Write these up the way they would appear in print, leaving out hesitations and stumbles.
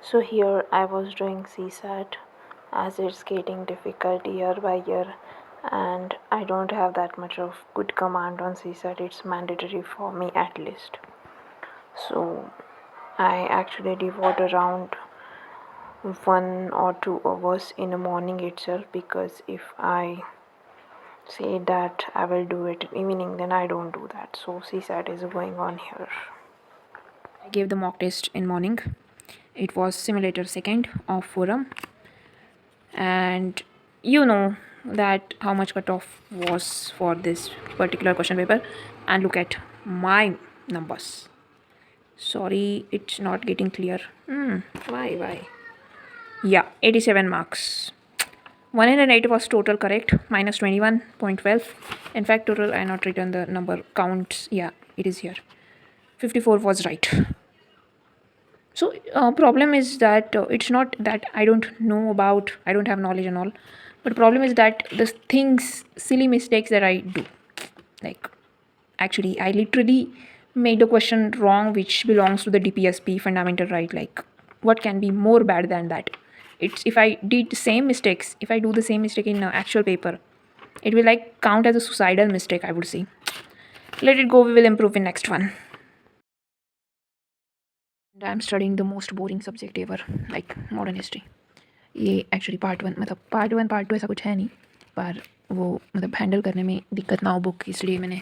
So here I was doing CSAT as it's getting difficult year by year, and I don't have that much of good command on CSAT. It's mandatory for me at least. So I actually devote around 1 or 2 hours in the morning itself, because if I say that I will do it in evening, then I don't do that. So CSAT is going on here. I gave the mock test in morning. It was simulator second of forum, and you know that how much cutoff was for this particular question paper. And look at my numbers. Sorry, it's not getting clear. Why? Yeah, 87 marks. 180 was total correct, minus 21.12. In fact, total I not written the number counts. Yeah, it is here. 54 was right. So problem is that it's not that I don't know about, I don't have knowledge and all, but problem is that the things, silly mistakes that I do, like actually I literally made the question wrong, which belongs to the DPSP fundamental right. Like what can be more bad than that? It's if I did the same mistakes, if I do the same mistake in actual paper, it will like count as a suicidal mistake, I would say. Let it go, we will improve in next one. And I'm studying the most boring subject ever, like modern history. ये actually part one, मतलब part one part two ऐसा कुछ है नहीं, पर वो मतलब handle करने में दिक्कत ना हो बुक, इसलिए मैंने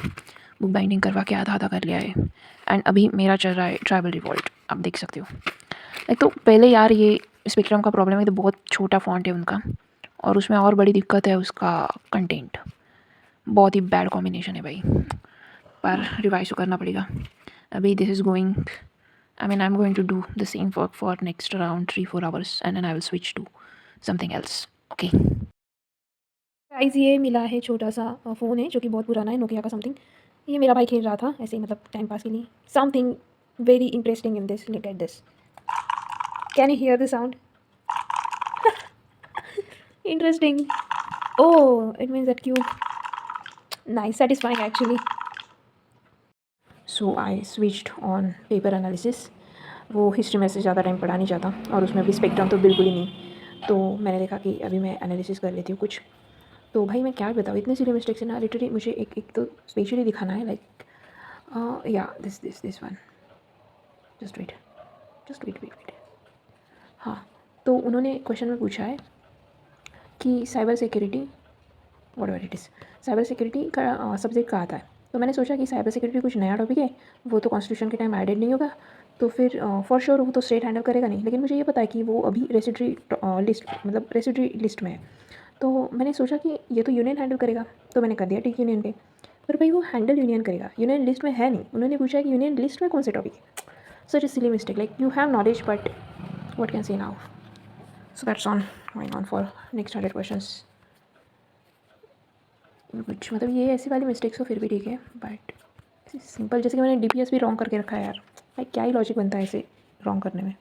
बुक बाइंडिंग करवा के आधा आधा कर लिया है। एंड अभी मेरा चल रहा है ट्राइबल रिवॉल्ट, आप देख सकते हो। एक तो पहले यार ये स्पेक्ट्रम का प्रॉब्लम है, तो बहुत छोटा फॉन्ट है उनका, और उसमें और बड़ी दिक्कत है उसका कंटेंट, बहुत ही बैड कॉम्बिनेशन है भाई, पर रिवाइज तो करना पड़ेगा। अभी this is going, I mean, I'm going to do the same work for next around 3-4 hours and then I will switch to something else. Okay. Guys ये मिला है छोटा सा फ़ोन है जो कि बहुत पुराना है, नोकिया का समथिंग। ये मेरा भाई खेल रहा था ऐसे ही, मतलब टाइम पास के लिए। Something very interesting in this, look at this. Can you here the sound? Interesting. Oh, it means that cube. Nice, satisfying actually. So I switched on paper analysis. वो हिस्ट्री में से ज़्यादा time पढ़ा नहीं चाहता, और उसमें भी स्पेक्ट्रम तो बिल्कुल ही नहीं। तो मैंने देखा कि अभी मैं एनालिसिस कर लेती हूँ कुछ। तो भाई मैं क्या बताऊँ, इतने सारे मिस्टेक्स हैं ना, लिटरली मुझे एक तो स्पेशली दिखाना है, लाइक या this one. Just wait, wait. हाँ, तो उन्होंने क्वेश्चन में पूछा है कि cyber security, whatever it is, cyber security का सब्जेक्ट कहाँ आता है। तो मैंने सोचा कि साइबर सिक्योरिटी कुछ नया टॉपिक है, वो तो कॉन्स्टिट्यूशन के टाइम एडेड नहीं होगा, तो फिर फॉर श्योर वो तो स्टेट हैंडल करेगा नहीं। लेकिन मुझे ये पता है कि वो अभी रेसिडरी लिस्ट, मतलब रेसिडरी लिस्ट में है। तो मैंने सोचा कि ये तो यूनियन हैंडल करेगा, तो मैंने कर दिया टिक यूनियन पे। पर भाई वो हैंडल यूनियन करेगा, यूनियन लिस्ट में है नहीं। उन्होंने पूछा है कि यूनियन लिस्ट में कौन से टॉपिक है। Such a silly mistake, like you have knowledge but what can say now. So that's on going on for next 100 questions. कुछ मतलब ये ऐसी वाली मिस्टेक्स तो फिर भी ठीक है, बट सिंपल जैसे कि मैंने DPS भी रॉन्ग करके रखा है यार। भाई क्या ही लॉजिक बनता है इसे रॉन्ग करने में।